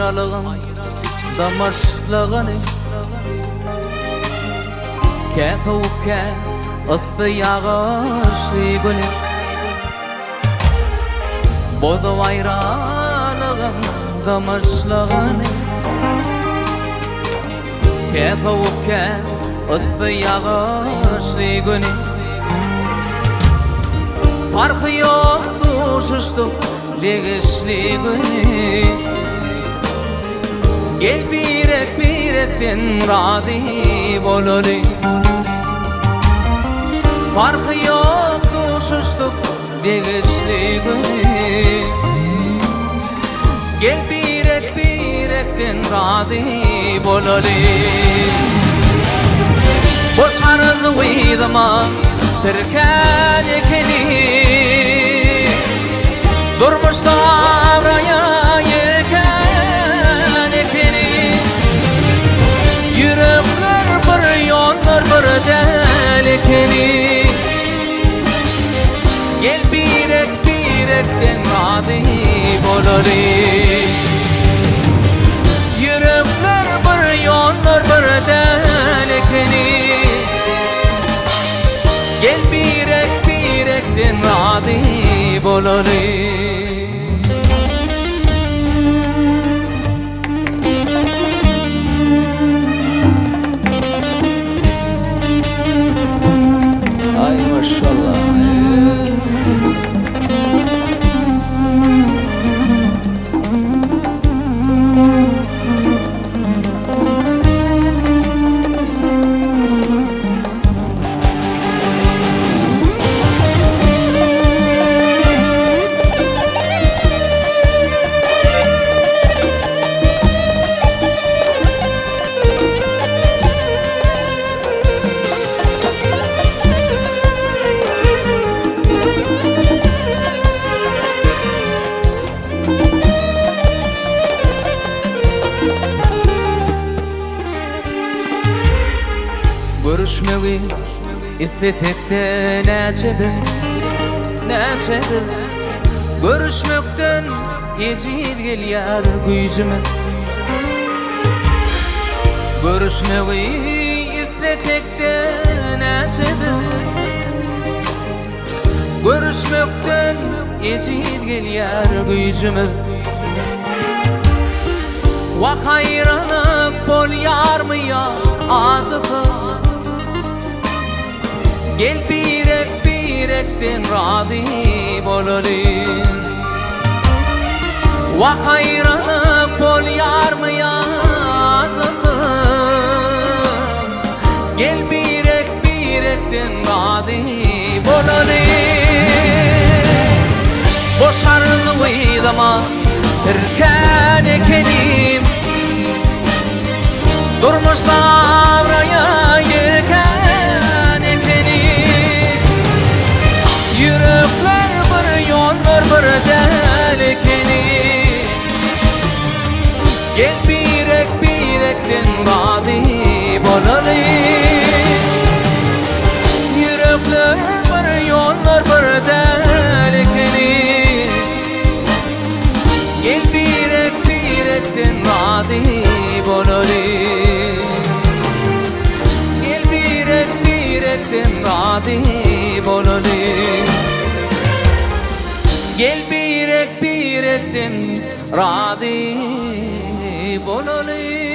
ayrılığın damarşlığını Kefuvke ıttı yağışlı günü Bozu ayrılığın damarşlığını Kefuvke ıttı yağışlı günü Farkı yoktu şuştum degişli günü Gel birekten razı bololi Farkı yoktu şuştum degişli günü Gel birekten razı bololi Boşarız uydama Türkan ekeni Durmuş davraya yerken ekeni Yürekler bir yonlar bir del ekeni Gel birekten razı bololi Yürekler bir yonlar bir del ekeni Gel birekten razı bololi Ay maşallah Görüşmeyi iffetekte neçedir Görüşmekten ecid gel yar gücüme Görüşmeyi iffetekte neçedir Görüşmekten ecid gel yar gücüme Va hayranlık bol yar mı ya acısı Gel birekten razı bololi Va hayranlık bol yar mı ya acısı Gel birekten razı bololi Boşarlı uydama Türkan ekenim Durmuş savraya yerken ekeni Yürekler bir yonlar bir del ekeni Gel birekten razı bololi Yürekler bir yonlar bir del ekeni Gel birekten razı bololi Gel birekten razı bololi Gel birekten razı bololi